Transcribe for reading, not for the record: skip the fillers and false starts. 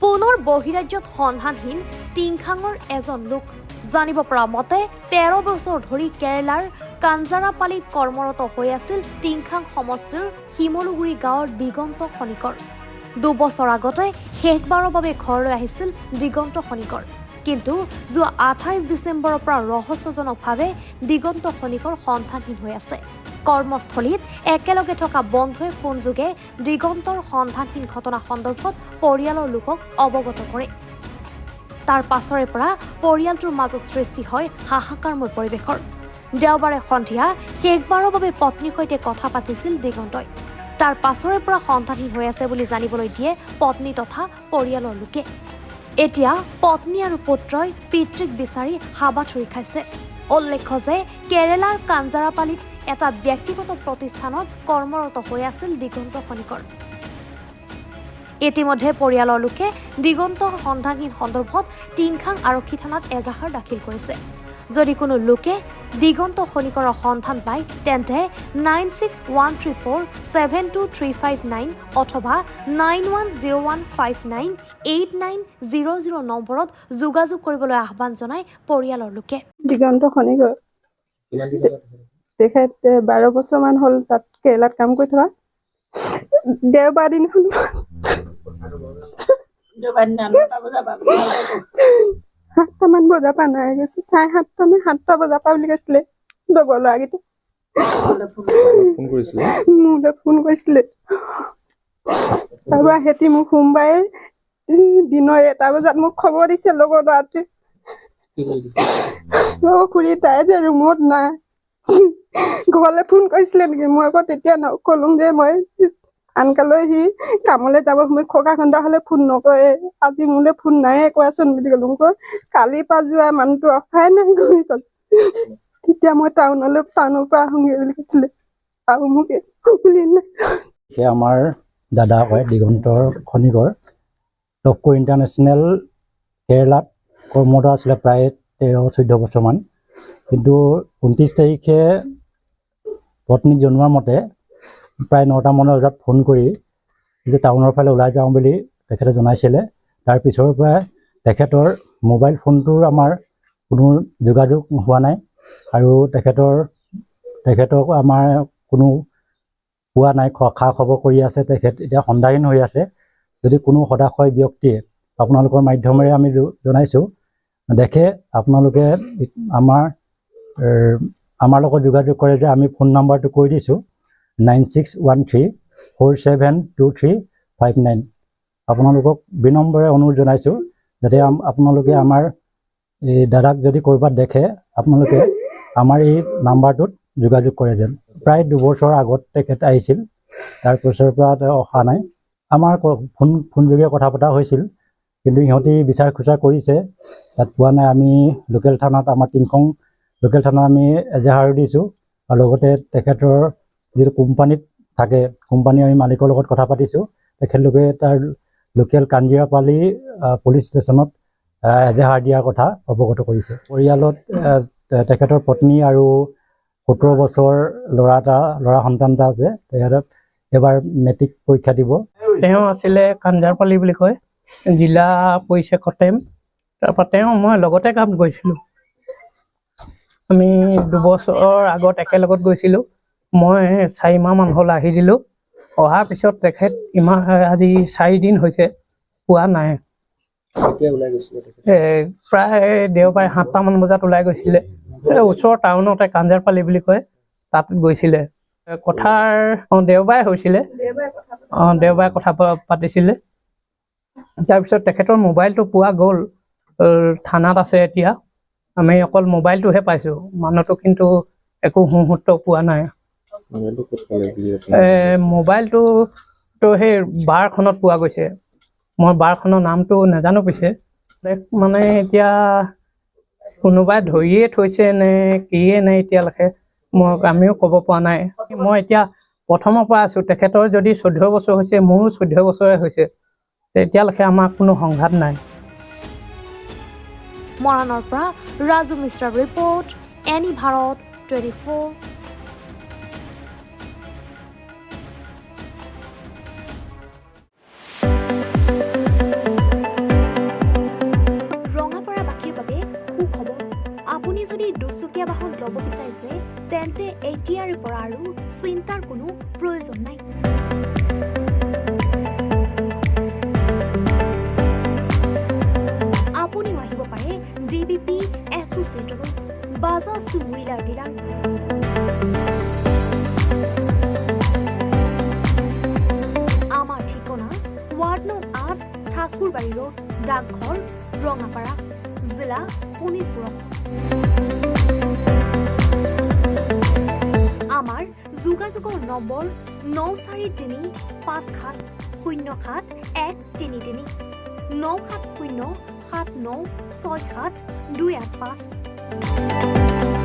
পুনৰ বহিৰাজ্যত সন্ধানহীন টিংখাঙৰ এজন লোক জানিব পৰা মতে 13 বছৰ ধৰি কেৰালাৰ কাঞ্জাৰাপালিত কৰ্মৰত হৈ আছিল টিংখাং সমষ্টিৰ শিমলুগুৰি গাঁৱৰ দিগন্ত খনিকৰ 2 বছৰ আগতে শেষবাৰৰ বাবে ঘৰলৈ আহিছিল দিগন্ত খনিকৰ কিন্তু যোৱা 28 ডিচেম্বৰৰ পৰা ৰহস্যজনকভাৱে দিগন্ত খনিকৰ সন্ধানহীন হৈ আছে কৰ্মস্থলীত একেলগে থকা বন্ধুৱে ফোনযোগে দিগন্তৰ সন্ধানহীন ঘটনা সন্দৰ্ভত পৰিয়ালৰ লোকক অৱগত কৰে তাৰ পাছৰে পৰা পৰিয়ালটোৰ মাজত সৃষ্টি হয় হাহাকাৰময় পৰিৱেশৰ দেওবাৰে সন্ধিয়া শেষবাৰৰ বাবে পত্নীৰ সৈতে কথা পাতিছিল দিগন্তই তাৰ পাছৰে পৰা সন্ধানহীন হৈ আছে বুলি জানিবলৈ দিয়ে পত্নী তথা পৰিয়ালৰ লোকে এতিয়া পত্নী আৰু পুত্ৰই পিতৃক বিচাৰি হাবাথুৰি খাইছে উল্লেখ্য যে কেৰালাৰ কাঞ্জাৰাপালিত এটা ব্যক্তিগত প্ৰতিষ্ঠানত কৰ্মৰত হৈ আছিল দিগন্ত খনিকৰ ইতিমধ্যে পৰিয়ালৰ লোকে দিগন্তৰ সন্ধানহীন সন্দৰ্ভত টিংখাং আৰক্ষী থানাত এজাহাৰ দাখিল কৰিছে যদি কোনো লোকে দিগন্ত খনিকৰৰ সন্ধান পায় তেন্তে 9613472359 অথবা 9101598900 নম্বৰত যোগাযোগ কৰিবলৈ আহ্বান জনায় পৰিয়ালৰ লোকে দিগন্ত খনিকৰ তেখেত 12 বছৰমান হ'ল তাত কেৰেলাত কাম কৰি থকা দেওবাৰ দিনাখন সাতটামান বজাৰ পৰা নাই গৈছে 7:30 নে 7টা বজাৰ পৰা বুলি কৈছিলে লগৰ ল'ৰাকেইটা মোলৈ ফোন কৰিছিলে তাৰপৰা সিহঁতি মোক সোমবাৰে দিনৰ 1টা বজাত মোক খবৰ দিছে লগৰ ল'ৰাটোৱে খুৰী তাই যে ৰুমত নাই ঘৰলৈ ফোন কৰিছিলে নেকি মই আকৌ তেতিয়া ক'লো যে মই আনকালৈ সি কামলৈ যাব সময়ত খকা খন্দা হ'লে ফোন নকৰে আজি মোলৈ ফোন নাই কোৱাচোন বুলি ক'লো মোক কালিৰ পৰা যোৱা মানুহটো অহাই নাই ঘূৰি গ'ল তেতিয়া মই টাউনৰ পৰা আহোঁগৈ বুলি কৈছিলে আৰু মোক বুলি নাই সেই আমাৰ দাদা কয় দিগন্তৰ খনিকৰ টপকো ইণ্টাৰনেশ্যনেল কেৰেলাত কৰ্মৰত আছিলে প্ৰায় 13-14 বছৰমান কিন্তু 29 তাৰিখে পত্নীক জনোৱাৰ মতে প্ৰায় 9টামান বজাত ফোন কৰি যে টাউনৰ ফালে ওলাই যাওঁ বুলি তেখেতে জনাইছিলে তাৰ পিছৰ পৰা তেখেতৰ মোবাইল ফোনটোৰ আমাৰ কোনো যোগাযোগ হোৱা নাই আৰু তেখেতক আমাৰ কোনো পোৱা নাই খা খবৰ কৰি আছে তেখেত এতিয়া সন্ধানহীন হৈ আছে যদি কোনো সদাশয় ব্যক্তিয়ে আপোনালোকৰ মাধ্যমেৰে আমি জনাইছোঁ দেখে আপোনালোকে আমাৰ লগত যোগাযোগ কৰে যে আমি ফোন নাম্বাৰটো কৈ দিছোঁ 9613472359 আপোনালোকক বিনম্ৰৰে অনুৰোধ জনাইছোঁ যাতে আপোনালোকে আমাৰ এই দাদাক যদি ক'ৰবাত দেখে আপোনালোকে আমাৰ এই নাম্বাৰটোত যোগাযোগ কৰে যেন প্ৰায় 2 বছৰ আগত তেখেত আহিছিল তাৰ পিছৰ পৰা অহা নাই আমাৰ ফোনযোগে কথা পতা হৈছিল কিন্তু ইহঁতি বিচাৰ খোচাৰ কৰিছে তাত পোৱা নাই আমি লোকেল থানাত আমাৰ টিংখং লোকেল থানাত আমি এজাহাৰ দিছোঁ আৰু লগতে তেখেতৰ যিটো কোম্পানীত থাকে কোম্পানী আমি মালিকৰ লগত কথা পাতিছোঁ তেখেতলোকে তাৰ লোকেল কাঞ্জিৰাপালি পুলিচ ষ্টেচনত এজাহাৰ দিয়াৰ কথা অৱগত কৰিছে পৰিয়ালত তেখেতৰ পত্নী আৰু 17 বছৰ ল'ৰা সন্তান এটা আছে তেখেতক এবাৰ মেট্ৰিক পৰীক্ষা দিব তেওঁ আছিলে কাঞ্জাৰপালি বুলি কয় জিলা পৰিছে কটেম তাৰপৰা মই লগতে কাম কৰিছিলোঁ আমি 2 বছৰ আগত একেলগত গৈছিলোঁ মই 4 মাহমান হ'ল আহি দিলোঁ অহাৰ পিছত তেখেত আজি 4 দিন হৈছে পোৱা নাই প্ৰায় দেওবাৰে 7টামান বজাত ওলাই গৈছিলে ওচৰৰ টাউনতে কাঞ্জাৰপালি বুলি কয় তাত গৈছিলে কথাৰ দেওবাৰে হৈছিলে দেওবাৰে কথা পাতিছিলে তাৰপিছত তেখেতৰ মোবাইলটো পোৱা গ'ল থানাত আছে এতিয়া আমি অকল মোবাইলটোহে পাইছোঁ মানুহটো কিন্তু একো মুহূৰ্ত পোৱা নাই মোবাইলটো সেই বাৰখনত পোৱা গৈছে মই বাৰখনৰ নামটো নাজানো পিছে মানে এতিয়া কোনোবাই ধৰিয়ে থৈছে নে কিয়ে নে এতিয়ালৈকে আমিও ক'ব পৰা নাই মই এতিয়া প্ৰথমৰ পৰা আছোঁ তেখেতৰ যদি 14 বছৰ হৈছে মোৰো 14 বছৰে হৈছে এতিয়ালৈকে আমাৰ কোনো সংঘাত নাই মৰাণৰ পৰা ৰাজু মিশ্ৰাৰ ৰিপৰ্ট এনি ভাৰত 24 বিচাৰিছে তেন্তে এতিয়াৰে পৰা আৰু চিন্তাৰ কোনো প্ৰয়োজন নাই। আপুনিও আহিব পাৰে DBP এছ'চিয়েটলৈ, বাজাজ টু হুইলাৰ ডিলাৰ। আমাৰ ঠিকনা ৱাৰ্ড নং 8 ঠাকুৰবাৰী ৰোড, ডাকঘৰ, ৰঙাপাৰা, জিলা শোণিতপুৰ। আমাৰ যোগাযোগৰ নম্বৰ 9435707133 9707967285285।